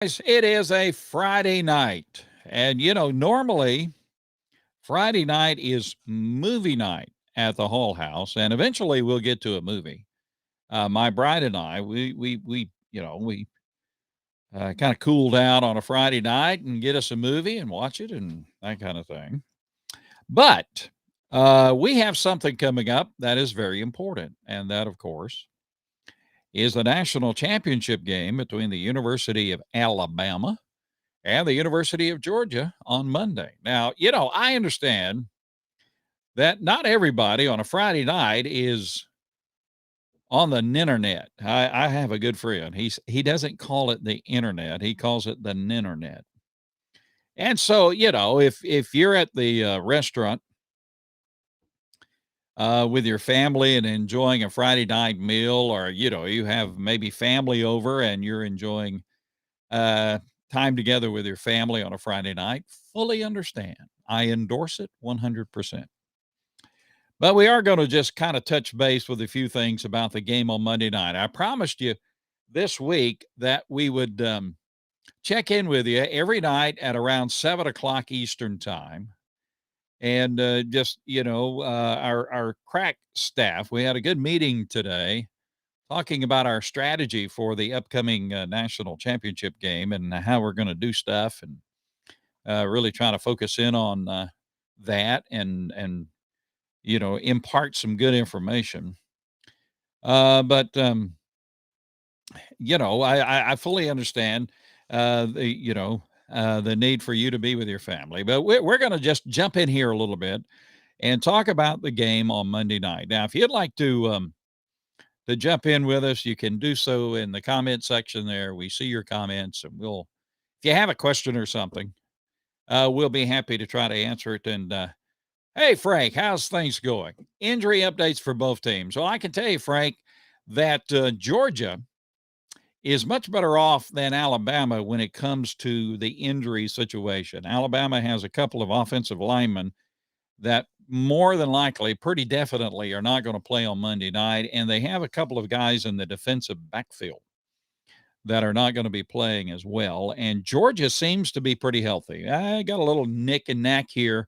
Guys, it is a Friday night. And, normally Friday night is movie night at the Hall House. And eventually we'll get to a movie. My bride and I, we kind of cool down on a Friday night and get us a movie and watch it and that kind of thing. But we have something coming up that is very important. And that, of course, is the national championship game between the University of Alabama and the University of Georgia on Monday. Now, I understand that not everybody on a Friday night is on the ninternet. I have a good friend. He doesn't call it the internet. He calls it the ninternet. And so, if you're at the restaurant with your family and enjoying a Friday night meal, or you have maybe family over and you're enjoying uh, time together with your family on a Friday night, fully understand. I endorse it 100%. But we are going to just kind of touch base with a few things about the game on Monday night. I promised you this week that we would check in with you every night at around 7 o'clock Eastern time. And our crack staff, we had a good meeting today talking about our strategy for the upcoming national championship game and how we're going to do stuff, and really trying to focus in on that and impart some good information. But I fully understand the need for you to be with your family. But we're going to just jump in here a little bit and talk about the game on Monday night. Now, if you'd like to jump in with us, you can do so in the comment section there. We see your comments, and if you have a question or something, we'll be happy to try to answer it. And hey, Frank, how's things going? Injury updates for both teams. Well, I can tell you, Frank, that Georgia is much better off than Alabama when it comes to the injury situation. Alabama has a couple of offensive linemen that more than likely, pretty definitely, are not going to play on Monday night. And they have a couple of guys in the defensive backfield that are not going to be playing as well. And Georgia seems to be pretty healthy. I got a little nick and knack here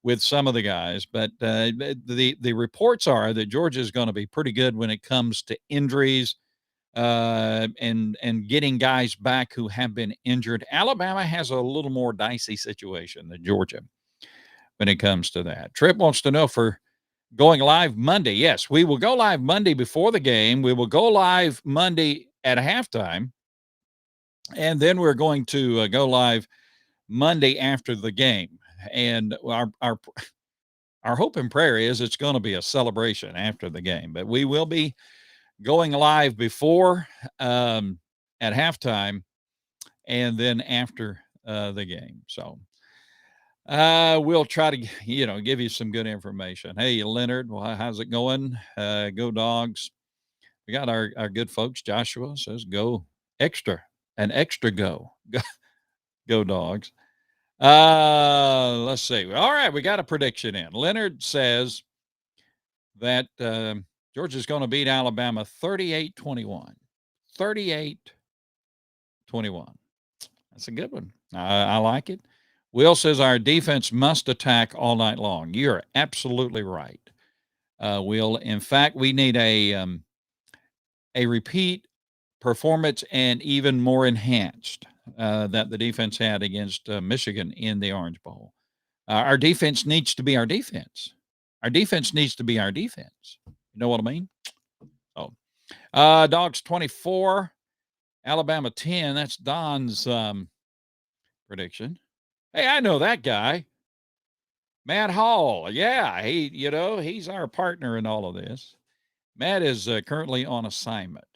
with some of the guys, but the reports are that Georgia is going to be pretty good when it comes to injuries and getting guys back who have been injured. Alabama has a little more dicey situation than Georgia when it comes to that. Trip wants to know for going live Monday. Yes, we will go live Monday before the game. We will go live Monday at halftime, and then we're going to go live Monday after the game. And our hope and prayer is it's going to be a celebration after the game, but we will be going live before at halftime and then after the game. So we'll try to, give you some good information. Hey, Leonard, well, how's it going? Go Dogs. We got our good folks. Joshua says go extra, an extra go. Go Dogs. Let's see. All right, we got a prediction in. Leonard says that Georgia's going to beat Alabama 38-21. 38-21. That's a good one. I like it. Will says our defense must attack all night long. You're absolutely right, Will. In fact, we need a repeat performance and even more enhanced that the defense had against Michigan in the Orange Bowl. Our defense needs to be our defense. Our defense needs to be our defense. You know what I mean? Oh, Dogs 24, Alabama 10. That's Don's prediction. Hey, I know that guy, Matt Hall. Yeah, he's our partner in all of this. Matt is currently on assignment,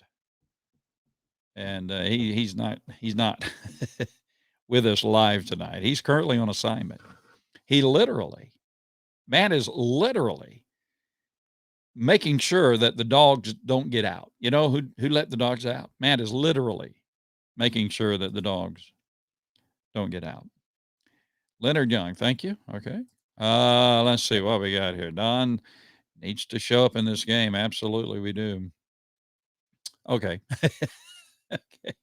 and he's not with us live tonight. He's currently on assignment. Matt is literally making sure that the dogs don't get out. You know who let the dogs out? Matt is literally making sure that the dogs don't get out. Leonard Young, thank you. Okay. Let's see what we got here. Don needs to show up in this game. Absolutely, we do. Okay. Okay.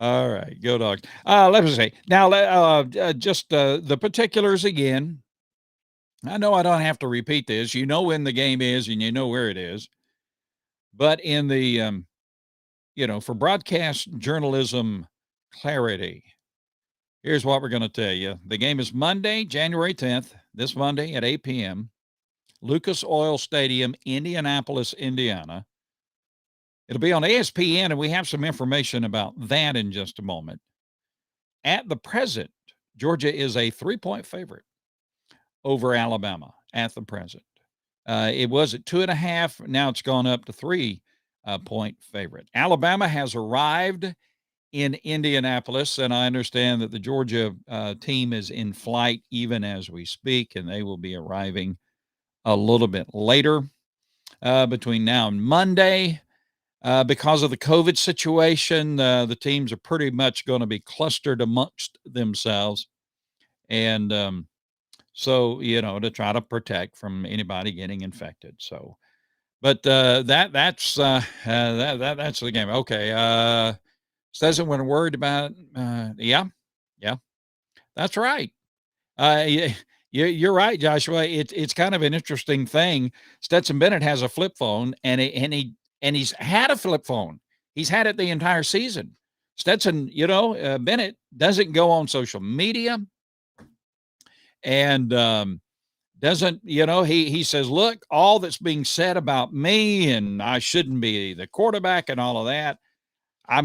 All right, go Dogs. Let me see. Now, just the particulars again. I know I don't have to repeat this. You know when the game is and you know where it is. But in the, for broadcast journalism clarity, here's what we're going to tell you. The game is Monday, January 10th, this Monday at 8 p.m., Lucas Oil Stadium, Indianapolis, Indiana. It'll be on ESPN, and we have some information about that in just a moment. At the present, Georgia is a 3-point favorite over Alabama at the present. It was at 2.5. Now it's gone up to 3-point favorite. Alabama has arrived in Indianapolis, and I understand that the Georgia team is in flight even as we speak, and they will be arriving a little bit later between now and Monday. Because of the COVID situation, the teams are pretty much going to be clustered amongst themselves. And so, to try to protect from anybody getting infected. So, but that's the game. Okay. Says when worried about, yeah, that's right. Yeah, you're right, Joshua. It's kind of an interesting thing. Stetson Bennett has a flip phone, and he's had a flip phone. He's had it the entire season. Stetson, Bennett doesn't go on social media, and doesn't he says, look, all that's being said about me, and I shouldn't be the quarterback, and all of that. I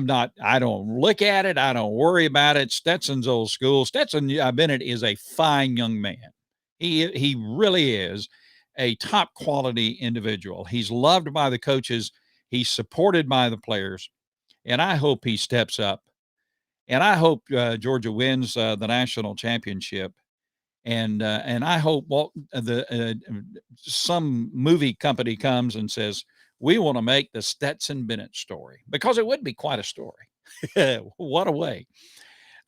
don't look at it. I don't worry about it. Stetson's old school. Stetson Bennett is a fine young man. He really is a top quality individual. He's loved by the coaches. He's supported by the players. And I hope he steps up. And I hope Georgia wins the national championship. And I hope some movie company comes and says, we want to make the Stetson Bennett story, because it would be quite a story. What a way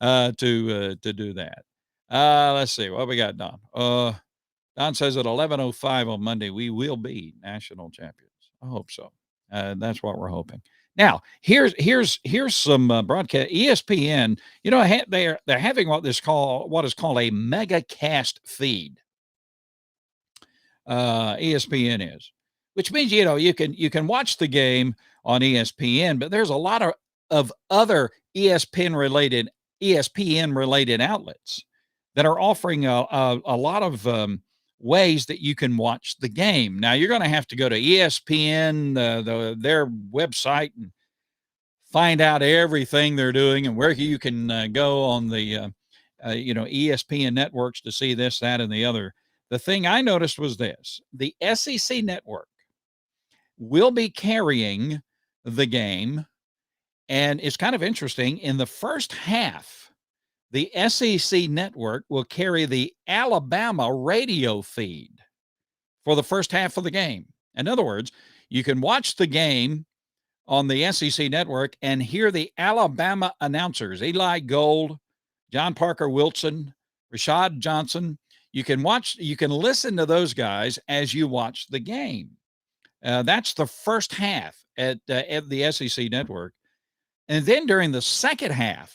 to do that. Let's see what we got, Don. Don says at 11:05 on Monday we will be national champions. I hope so. That's what we're hoping. Now, here's some broadcast. ESPN, they're having what is called a mega cast feed. ESPN is, which means you can watch the game on ESPN, but there's a lot of other ESPN related outlets that are offering a lot of ways that you can watch the game. Now you're going to have to go to ESPN, their website, and find out everything they're doing and where you can go on the ESPN networks to see this, that, and the other. The thing I noticed was this: the SEC network will be carrying the game, and it's kind of interesting. In the first half, the SEC network will carry the Alabama radio feed for the first half of the game. In other words, you can watch the game on the SEC network and hear the Alabama announcers, Eli Gold, John Parker Wilson, Rashad Johnson. You can listen to those guys as you watch the game. That's the first half at the SEC network. And then during the second half,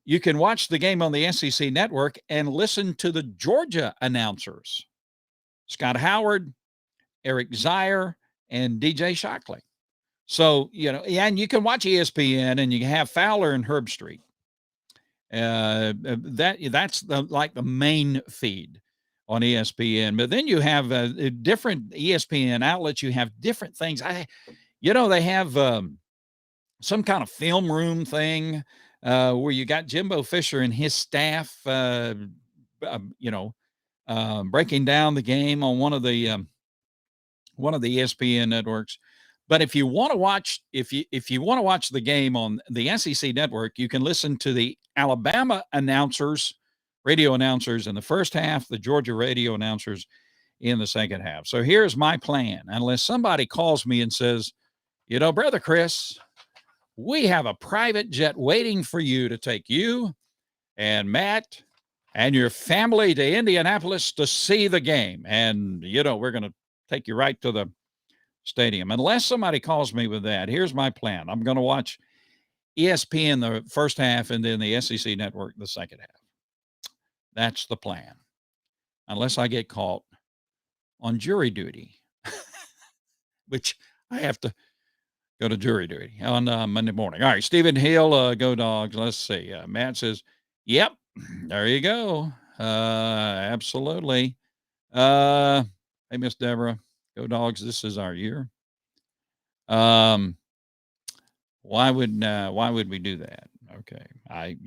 you can watch the game on the SEC network and listen to the Georgia announcers, Scott Howard, Eric Zier, and DJ Shockley. So, and you can watch ESPN, and you can have Fowler and Herb Street. That's the main feed on ESPN. But then you have different ESPN outlets. You have different things. They have some kind of film room thing where you got Jimbo Fisher and his staff, breaking down the game on one of the ESPN networks. But if you want to watch, if you want to watch the game on the SEC network, you can listen to the Alabama radio announcers in the first half, the Georgia radio announcers in the second half. So here's my plan. Unless somebody calls me and says, Brother Chris, we have a private jet waiting for you to take you and Matt and your family to Indianapolis to see the game. And, we're going to take you right to the stadium. Unless somebody calls me with that, here's my plan. I'm going to watch ESPN the first half, and then the SEC network the second half. That's the plan, unless I get caught on jury duty, which I have to go to jury duty on Monday morning. All right, Stephen Hill, go Dogs. Let's see. Matt says, "Yep, there you go. Absolutely." Hey, Miss Deborah, go Dogs. This is our year. Um, why would we do that? Okay, I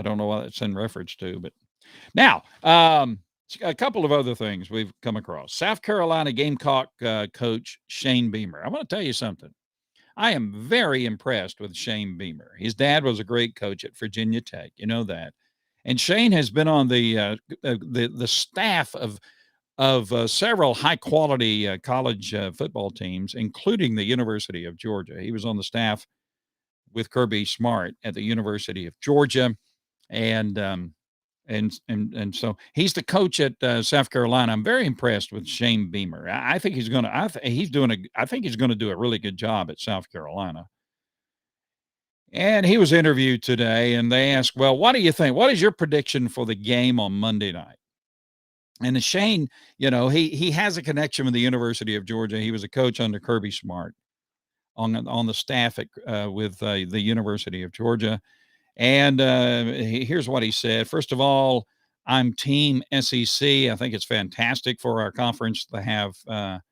don't know what it's in reference to, but now, a couple of other things we've come across. South Carolina Gamecock coach Shane Beamer. I want to tell you something. I am very impressed with Shane Beamer. His dad was a great coach at Virginia Tech. You know that. And Shane has been on the staff of several high quality college football teams, including the University of Georgia. He was on the staff with Kirby Smart at the University of Georgia, and so he's the coach at South Carolina. I'm very impressed with Shane Beamer. I think he's going to. I think he's going to do a really good job at South Carolina. And he was interviewed today, and they asked, "Well, what do you think? What is your prediction for the game on Monday night?" And Shane, he has a connection with the University of Georgia. He was a coach under Kirby Smart on the staff at with the University of Georgia. And here's what he said. First of all, I'm Team SEC. I think it's fantastic for our conference to have for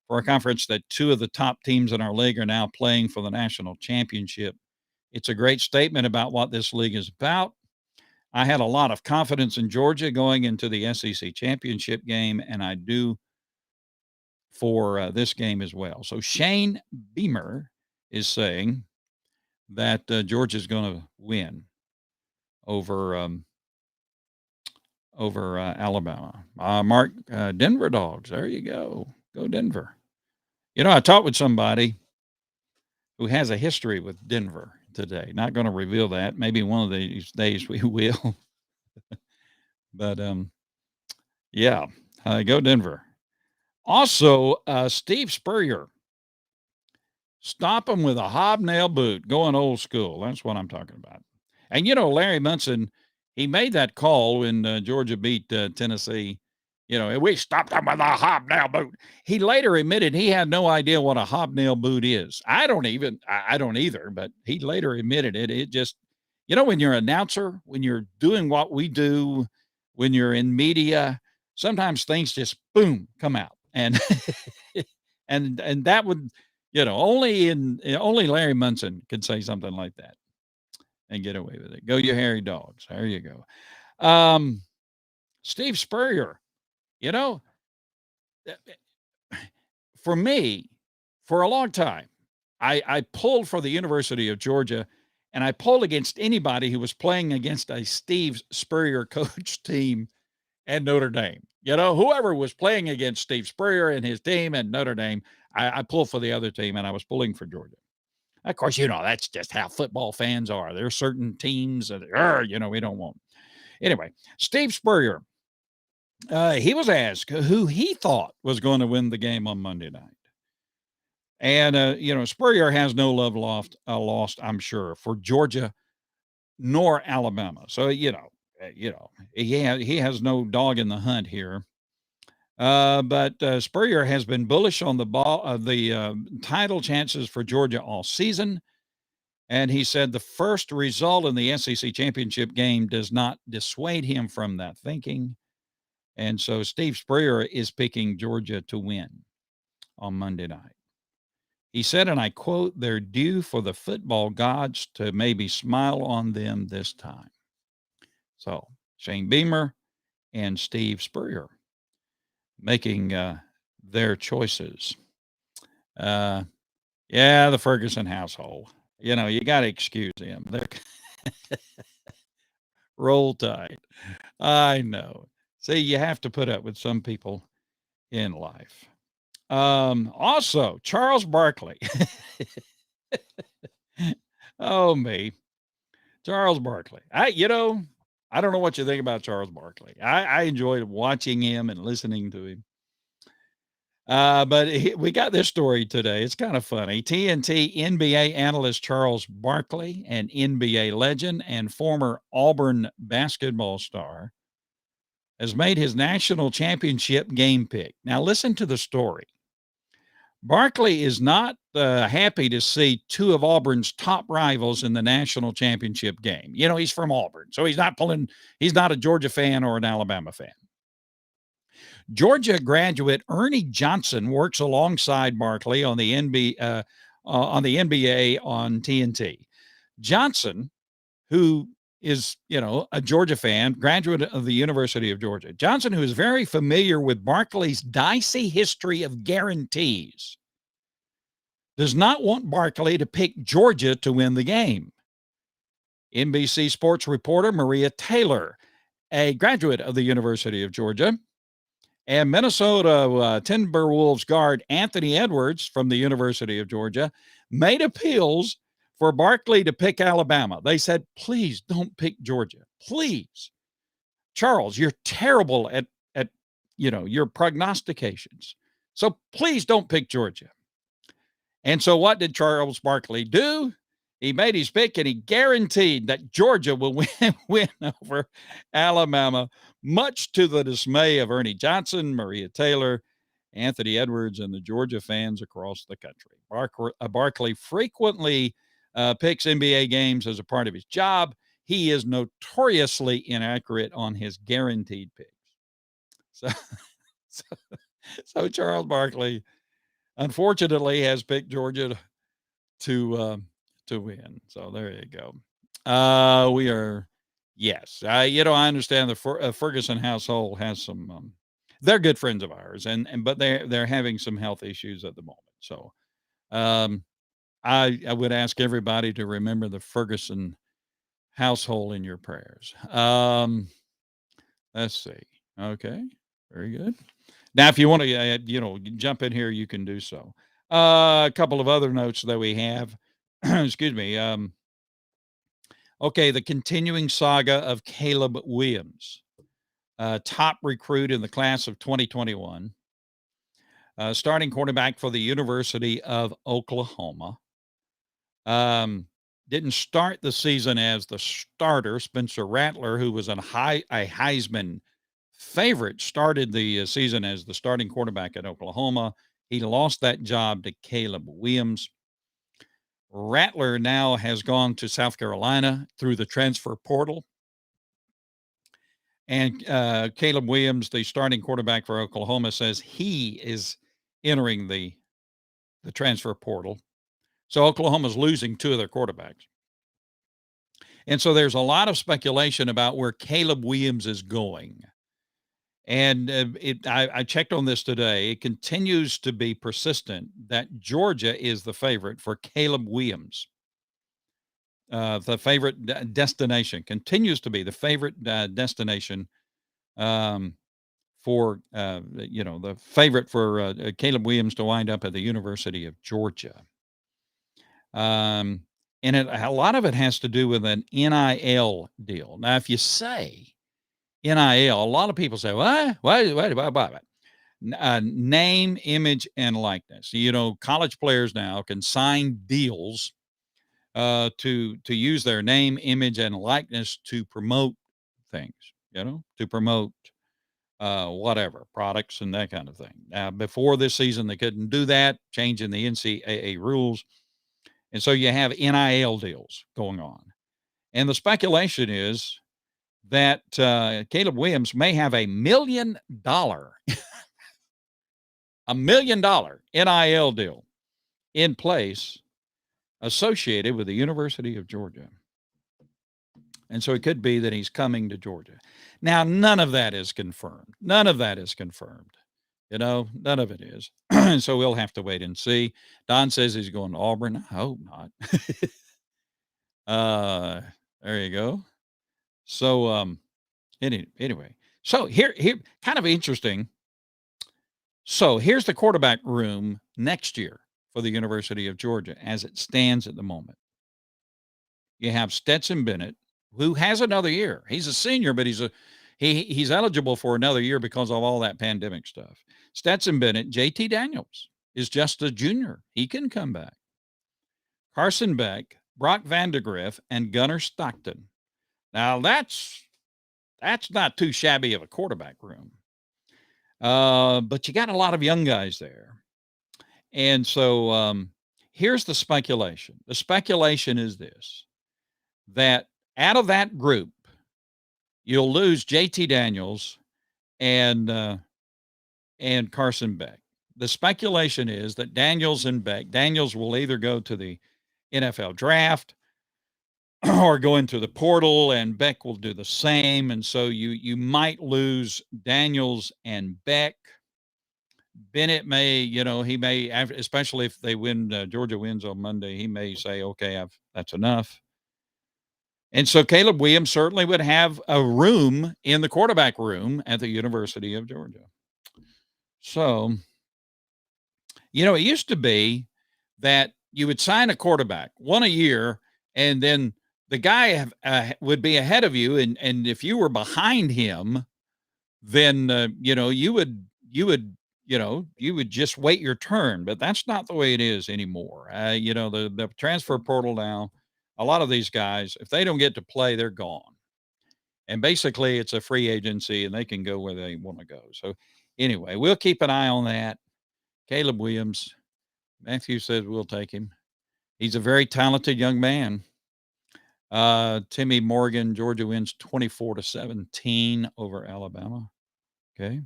our conference that two of the top teams in our league are now playing for the national championship. It's a great statement about what this league is about. I had a lot of confidence in Georgia going into the SEC championship game, and I do for this game as well. So Shane Beamer is saying that Georgia's going to win over Alabama. Mark, Denver Dogs. There you go. Go Denver. I talked with somebody who has a history with Denver today. Not going to reveal that. Maybe one of these days we will. But yeah, go Denver. Also, Steve Spurrier. Stop him with a hobnail boot, going old school. That's what I'm talking about. And, Larry Munson, he made that call when Georgia beat Tennessee. We stopped him with a hobnail boot. He later admitted he had no idea what a hobnail boot is. I don't either, but he later admitted it. It just, when you're an announcer, when you're doing what we do, when you're in media, sometimes things just, boom, come out. And, and that would, only Larry Munson could say something like that and get away with it. Go you hairy dogs. There you go. Steve Spurrier, for me, for a long time, I pulled for the University of Georgia, and I pulled against anybody who was playing against a Steve Spurrier coach team at Notre Dame. Whoever was playing against Steve Spurrier and his team at Notre Dame, I pulled for the other team, and I was pulling for Georgia. Of course, that's just how football fans are. There are certain teams that, we don't want. Anyway, Steve Spurrier, he was asked who he thought was going to win the game on Monday night. And, Spurrier has no love lost, I'm sure, for Georgia nor Alabama. So, he has no dog in the hunt here. But Spurrier has been bullish on the title chances for Georgia all season. And he said the first result in the SEC championship game does not dissuade him from that thinking. And so Steve Spurrier is picking Georgia to win on Monday night. He said, and I quote, "They're due for the football gods to maybe smile on them this time." So Shane Beamer and Steve Spurrier making their choices. Yeah, the Ferguson household. You got to excuse them. They're Roll Tide. I know. See, you have to put up with some people in life. Also, Charles Barkley. Oh, me. Charles Barkley. I don't know what you think about Charles Barkley. I enjoyed watching him and listening to him. We got this story today. It's kind of funny. TNT NBA analyst Charles Barkley, an NBA legend and former Auburn basketball star, has made his national championship game pick. Now, listen to the story. Barkley is not happy to see two of Auburn's top rivals in the national championship game. You know, he's from Auburn, so he's not a Georgia fan or an Alabama fan. Georgia graduate Ernie Johnson works alongside Barkley on the NBA on TNT. Johnson, who is, a Georgia fan, graduate of the University of Georgia. Johnson, who is very familiar with Barkley's dicey history of guarantees, does not want Barkley to pick Georgia to win the game. NBC Sports reporter Maria Taylor, a graduate of the University of Georgia, and Minnesota Timberwolves guard Anthony Edwards from the University of Georgia made appeals for Barkley to pick Alabama. They said, please don't pick Georgia. Please. Charles, you're terrible at your prognostications. So please don't pick Georgia. And so what did Charles Barkley do? He made his pick and he guaranteed that Georgia will win over Alabama, much to the dismay of Ernie Johnson, Maria Taylor, Anthony Edwards, and the Georgia fans across the country. Barkley frequently picks NBA games as a part of his job. He is notoriously inaccurate on his guaranteed picks. So Charles Barkley, unfortunately, has picked Georgia to win. So there you go. I understand the Ferguson household has some. They're good friends of ours, but they're having some health issues at the moment. So, I would ask everybody to remember the Ferguson household in your prayers. Let's see. Okay, very good. Now, if you want to, jump in here, you can do so. A couple of other notes that we have. Excuse me. Okay, the continuing saga of Caleb Williams, top recruit in the class of 2021, starting quarterback for the University of Oklahoma. Didn't start the season as the starter. Spencer Rattler, who was a Heisman favorite, started the season as the starting quarterback at Oklahoma. He lost that job to Caleb Williams. Rattler now has gone to South Carolina through the transfer portal. And Caleb Williams, the starting quarterback for Oklahoma, says he is entering the transfer portal. So Oklahoma's losing two of their quarterbacks. And so there's a lot of speculation about where Caleb Williams is going. And I checked on this today. It continues to be persistent that Georgia is the favorite for Caleb Williams. The favorite destination continues to be the favorite destination for, the favorite for Caleb Williams to wind up at the University of Georgia. And a lot of it has to do with an NIL deal. Now, if you say NIL, a lot of people say, what? What? Name, image, and likeness. College players now can sign deals to use their name, image, and likeness to promote things, to promote whatever products and that kind of thing. Now, before this season, they couldn't do that, changing the NCAA rules. And so you have NIL deals going on. And the speculation is that Caleb Williams may have $1 million, $1 million NIL deal in place associated with the University of Georgia. And so it could be that he's coming to Georgia. Now, none of that is confirmed. None of it is. So we'll have to wait and see. Don says he's going to Auburn. I hope not. There you go. So, anyway, so here, kind of interesting. So here's the quarterback room next year for the University of Georgia as it stands at the moment. You have Stetson Bennett, who has another year. He's a senior, but he's He's eligible for another year because of all that pandemic stuff. Stetson Bennett, JT Daniels is just a junior. He can come back. Carson Beck, Brock Vandegrift, and Gunnar Stockton. Now that's not too shabby of a quarterback room. But you got a lot of young guys there. And so here's the speculation. The speculation is this, that out of that group, you'll lose JT Daniels and Carson Beck. The speculation is that Daniels will either go to the NFL draft or go into the portal, and Beck will do the same. And so you might lose Daniels and Beck. Bennett may, he may, especially if they win, Georgia wins on Monday, he may say, okay, that's enough. And so Caleb Williams certainly would have a room in the quarterback room at the University of Georgia. So, it used to be that you would sign a quarterback, one a year, and then the guy would be ahead of you. And if you were behind him, then, you would just wait your turn. But that's not the way it is anymore. The transfer portal now, a lot of these guys, if they don't get to play, they're gone. And basically it's a free agency and they can go where they want to go. So anyway, we'll keep an eye on that. Caleb Williams, Matthew says we'll take him. He's a very talented young man. Timmy Morgan, Georgia wins 24-17 over Alabama. Okay.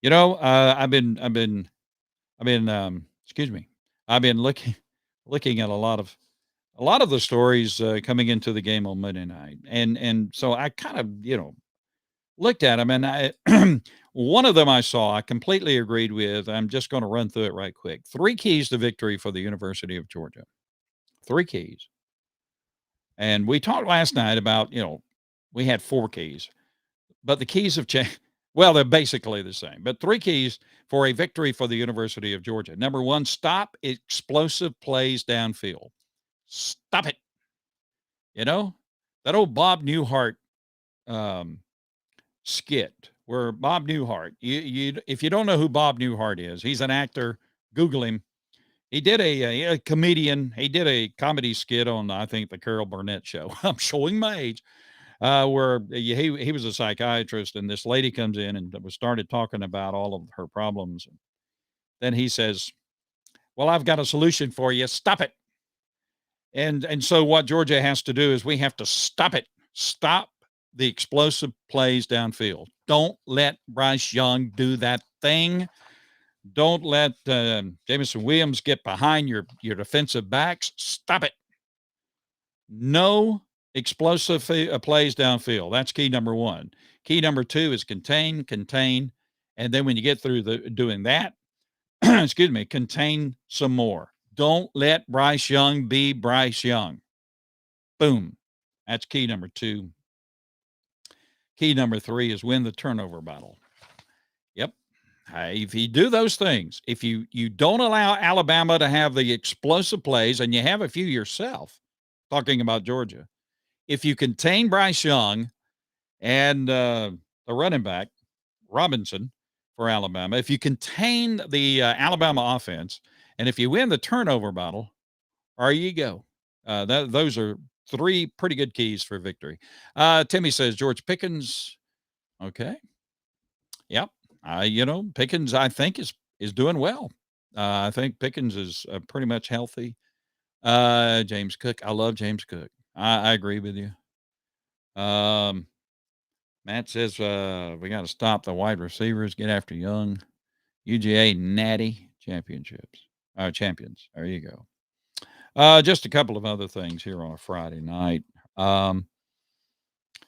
I've been looking at a lot of the stories coming into the game on Monday night. And so I kind of, looked at them, and one of them I completely agreed with. I'm just going to run through it right quick. 3 keys to victory for the University of Georgia. 3 keys. And we talked last night about, we had 4 keys, but the keys have changed. Well, they're basically the same, but 3 keys for a victory for the University of Georgia. Number 1, stop explosive plays downfield. Stop it. That old Bob Newhart skit where Bob Newhart, if you don't know who Bob Newhart is, he's an actor. Google him. He did a comedian. He did a comedy skit on, I think, the Carol Burnett show. I'm showing my age. Where he was a psychiatrist, and this lady comes in and started talking about all of her problems. Then he says, well, I've got a solution for you. Stop it. And so what Georgia has to do is we have to stop it. Stop the explosive plays downfield. Don't let Bryce Young do that thing. Don't let Jameson Williams get behind your defensive backs. Stop it. No explosive plays downfield. That's key number 1. Key number 2 is contain. And then when you get through doing that, contain some more. Don't let Bryce Young be Bryce Young. Boom. That's key number 2. Key number 3 is win the turnover battle. Yep. If you do those things, if you don't allow Alabama to have the explosive plays, and you have a few yourself, talking about Georgia, if you contain Bryce Young and the running back, Robinson, for Alabama, if you contain the Alabama offense, and if you win the turnover battle, there you go. Those are 3 pretty good keys for victory. Timmy says George Pickens. Okay. Yep. Pickens, I think, is doing well. I think Pickens is pretty much healthy. James Cook. I love James Cook. I agree with you. Matt says we got to stop the wide receivers, get after Young. UGA Natty championships. Champions. There you go. Just a couple of other things here on a Friday night.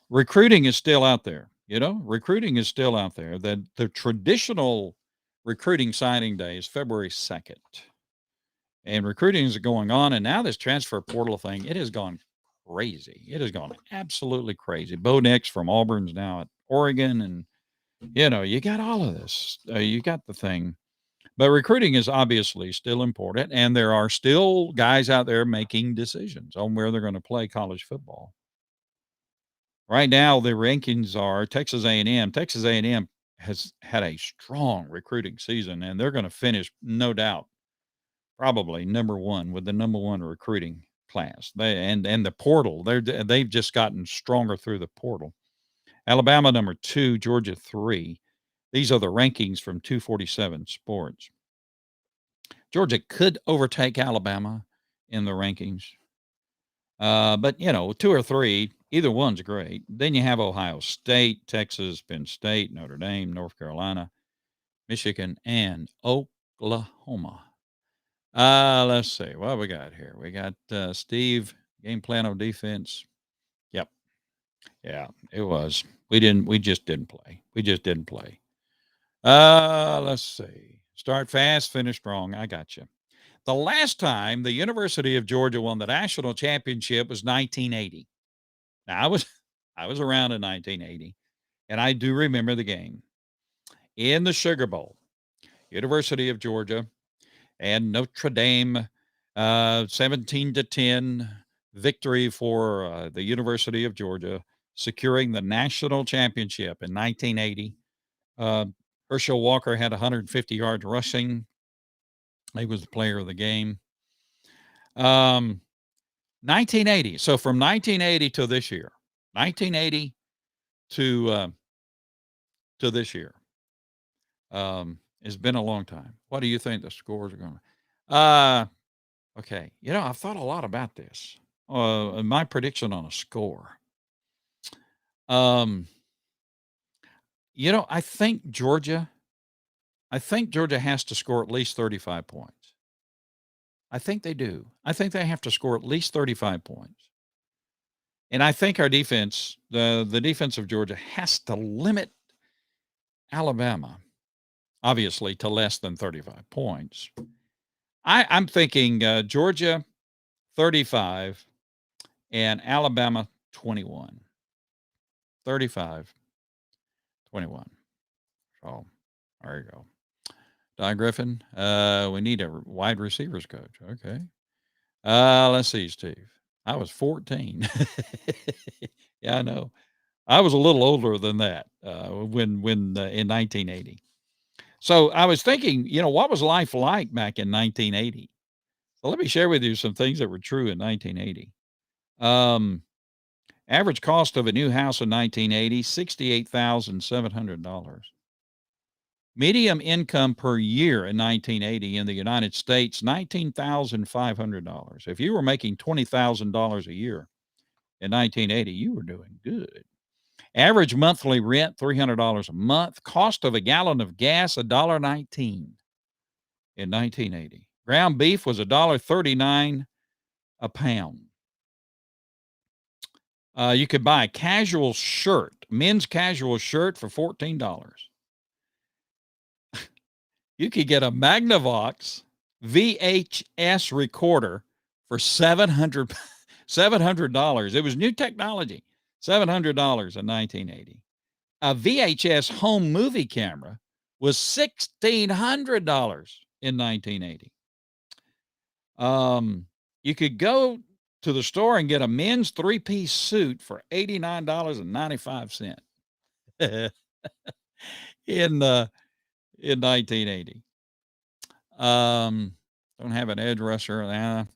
Recruiting is still out there. Recruiting is still out there. The traditional recruiting signing day is February 2nd. And recruiting is going on. And now this transfer portal thing, it has gone crazy. It has gone absolutely crazy. Bo Nix from Auburn's now at Oregon. And, you got all of this. You got the thing. But recruiting is obviously still important. And there are still guys out there making decisions on where they're going to play college football. Right now, the rankings are Texas A&M. Texas A&M has had a strong recruiting season, and they're going to finish, no doubt, probably number one with the number one recruiting class. And the portal, they've just gotten stronger through the portal. Alabama number 2, Georgia 3. These are the rankings from 247 Sports. Georgia could overtake Alabama in the rankings. But, 2 or 3, either one's great. Then you have Ohio State, Texas, Penn State, Notre Dame, North Carolina, Michigan, and Oklahoma. Let's see what we got here. We got Steve, game plan on defense. Yep. Yeah, it was. We just didn't play. We just didn't play. Let's see. Start fast, finish strong. I got you. The last time the University of Georgia won the national championship was 1980. Now I was around in 1980, and I do remember the game in the Sugar Bowl. University of Georgia and Notre Dame, 17-10 victory for the University of Georgia, securing the national championship in 1980. Herschel Walker had 150 yards rushing. He was the player of the game. 1980. So from 1980 to this year, 1980 to this year, it's been a long time. What do you think the scores are going to? Okay. I've thought a lot about this. My prediction on a score. I think Georgia has to score at least 35 points. I think they do. I think they have to score at least 35 points. And I think our defense, the defense of Georgia, has to limit Alabama, obviously, to less than 35 points. I'm thinking Georgia 35 and Alabama 21. 35, 21. So there you go. Don Griffin, we need a wide receivers coach. Okay. Let's see, Steve. I was 14. Yeah, I know. I was a little older than that when in 1980. So I was thinking, what was life like back in 1980? So let me share with you some things that were true in 1980. Average cost of a new house in 1980, $68,700. Medium income per year in 1980 in the United States, $19,500. If you were making $20,000 a year in 1980, you were doing good. Average monthly rent, $300 a month. Cost of a gallon of gas, $1.19 in 1980. Ground beef was $1.39 a pound. You could buy a casual shirt, men's casual shirt, for $14. You could get a Magnavox VHS recorder for $700. It was new technology. $700 in 1980. A VHS home movie camera was $1,600 in 1980. You could go to the store and get a men's 3-piece suit for $89.95 in 1980. Don't have an edge rusher.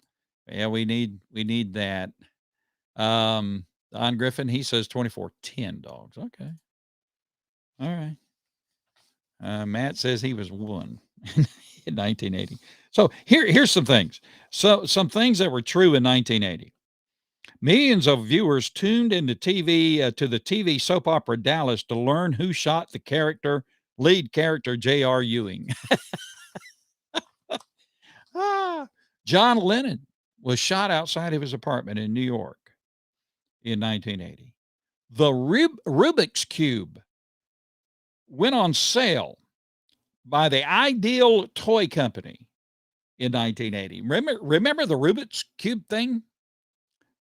Yeah, we need that. Don Griffin, he says 24-10 dogs. Okay. All right. Matt says he was 1 in 1980. So here's some things. So some things that were true in 1980. Millions of viewers tuned into TV to the TV soap opera Dallas to learn who shot the lead character J.R. Ewing. John Lennon was shot outside of his apartment in New York in 1980. The Rubik's Cube went on sale by the Ideal Toy Company in 1980. Remember the Rubik's Cube thing?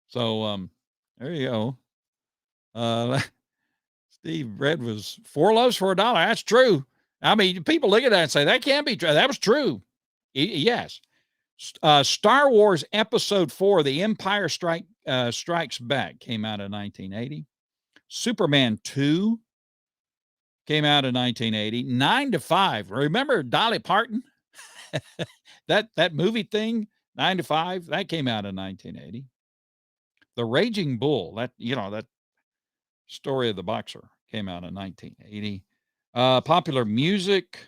So there you go. Steve Red was 4 loaves for $1. That's true. I mean, people look at that and say that can't be true. That was true. Yes. Star Wars Episode 4, The Empire Strikes Back, came out in 1980. Superman 2 came out in 1980. 9 to 5. Remember Dolly Parton? That movie thing, 9 to 5, that came out in 1980. The Raging Bull, that story of the boxer came out in 1980. Popular music,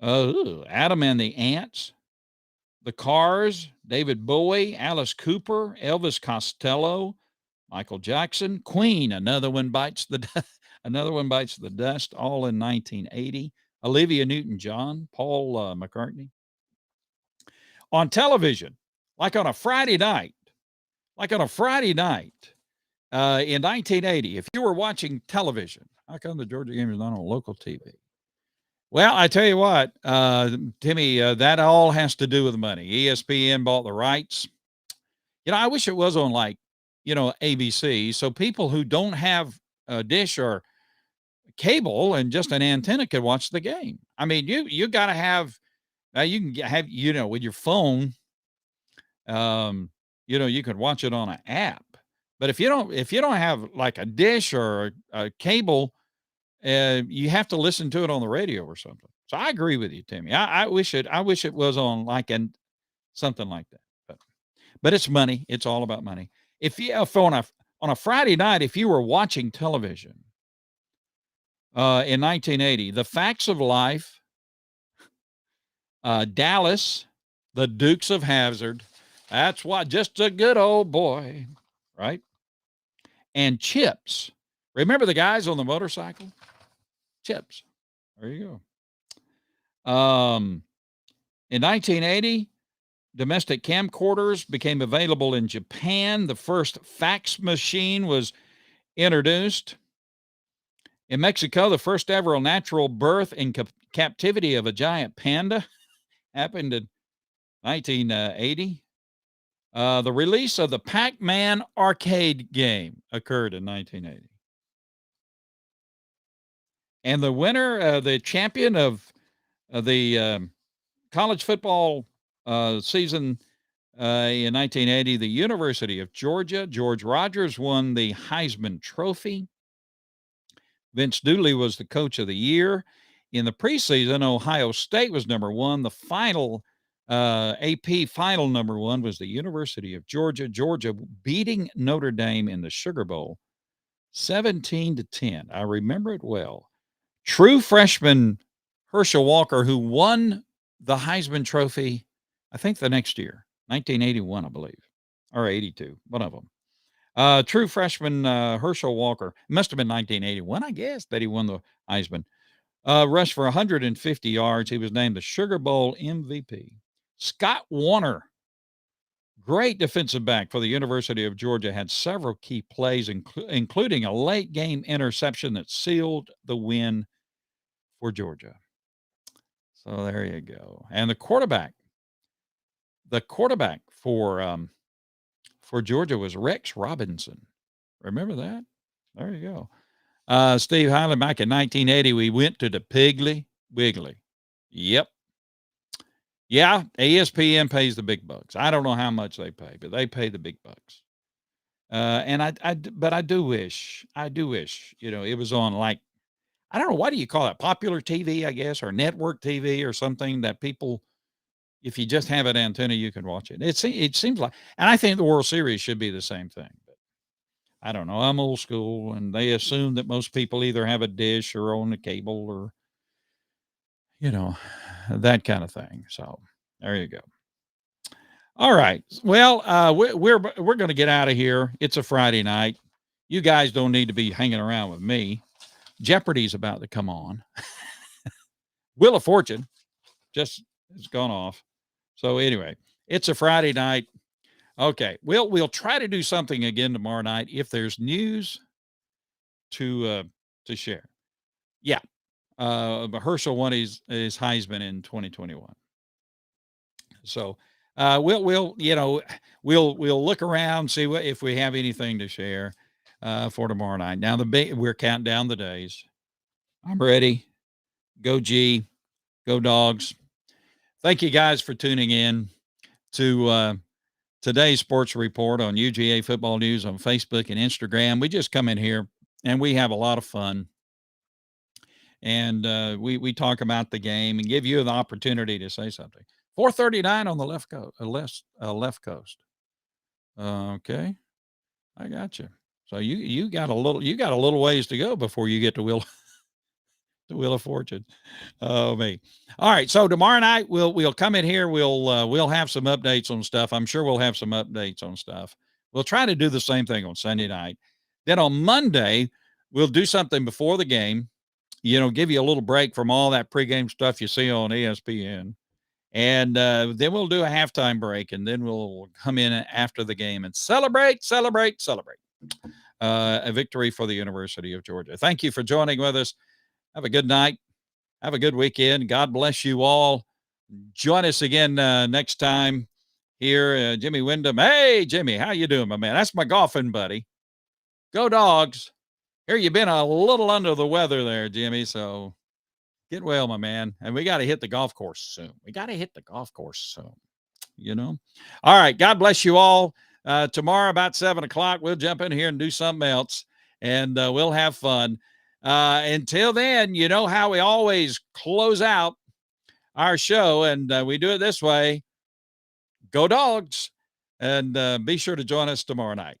Adam and the Ants, The Cars, David Bowie, Alice Cooper, Elvis Costello, Michael Jackson, Queen, another one bites the dust, all in 1980. Olivia Newton-John, Paul McCartney. On television, like on a Friday night, in 1980, if you were watching television, how come the Georgia game is not on local TV? Well, I tell you what, Timmy, that all has to do with money. ESPN bought the rights. I wish it was on ABC, so people who don't have a dish or cable and just an antenna could watch the game. I mean, you got to have. You can have with your phone. You could watch it on an app. But if you don't have like a dish or a cable, you have to listen to it on the radio or something. So I agree with you, Timmy. I wish it was on something like that. But it's money. It's all about money. If on a Friday night, if you were watching television in 1980, The Facts of Life, Dallas, The Dukes of Hazzard, that's what, just a good old boy, right? And Chips. Remember the guys on the motorcycle? Chips. There you go. In 1980, domestic camcorders became available in Japan. The first fax machine was introduced. In Mexico, the first ever natural birth in captivity of a giant panda happened in 1980. The release of the Pac-Man arcade game occurred in 1980. And the winner, the champion of the college football season in 1980, the University of Georgia, George Rogers won the Heisman Trophy. Vince Dooley was the coach of the year. In the preseason, Ohio State was number one. The final AP final number one was the University of Georgia. Georgia beating Notre Dame in the Sugar Bowl 17-10. I remember it well. True freshman Herschel Walker, who won the Heisman Trophy, I think the next year, 1981, I believe, or 82, one of them. True freshman Herschel Walker, must have been 1981, I guess, that he won the Heisman. Rushed for 150 yards. He was named the Sugar Bowl MVP. Scott Warner, great defensive back for the University of Georgia, had several key plays, including a late game interception that sealed the win for Georgia. So there you go. And the quarterback for Georgia was Rex Robinson. Remember that? There you go. Steve Highland, back in 1980, we went to the Piggly Wiggly. Yep. Yeah, ESPN pays the big bucks. I don't know how much they pay, but they pay the big bucks. But I do wish, it was on I don't know, what do you call it? Popular TV, I guess, or network TV or something that people, if you just have an antenna, you can watch it. It seems like, and I think the World Series should be the same thing. But I don't know. I'm old school, and they assume that most people either have a dish or own a cable or, that kind of thing. So there you go. All right. Well, we're going to get out of here. It's a Friday night. You guys don't need to be hanging around with me. Jeopardy's about to come on. Wheel of Fortune just has gone off. So anyway, it's a Friday night. Okay. We'll try to do something again tomorrow night if there's news to share. Yeah. Herschel won his Heisman in 2021. So we'll look around, see if we have anything to share for tomorrow night. Now we're counting down the days. I'm ready. Go G, go Dogs. Thank you guys for tuning in to today's sports report on UGA Football News on Facebook and Instagram. We just come in here, and we have a lot of fun. And we talk about the game and give you an opportunity to say something. 4:39 on the left coast. Okay, I got you. So you got a little ways to go before you get to the Wheel of Fortune. Oh me. All right. So tomorrow night we'll come in here. We'll have some updates on stuff. I'm sure we'll have some updates on stuff. We'll try to do the same thing on Sunday night. Then on Monday we'll do something before the game. Give you a little break from all that pregame stuff you see on ESPN. And then we'll do a halftime break, and then we'll come in after the game and celebrate a victory for the University of Georgia. Thank you for joining with us. Have a good night. Have a good weekend. God bless you all. Join us again next time here. Jimmy Wyndham. Hey, Jimmy, how you doing, my man? That's my golfing buddy. Go Dogs. Here, you've been a little under the weather there, Jimmy, so get well, my man. And we got to hit the golf course soon. All right. God bless you all. Tomorrow about 7:00, we'll jump in here and do something else, and we'll have fun. Until then, you know how we always close out our show, and we do it this way. Go Dogs. And be sure to join us tomorrow night.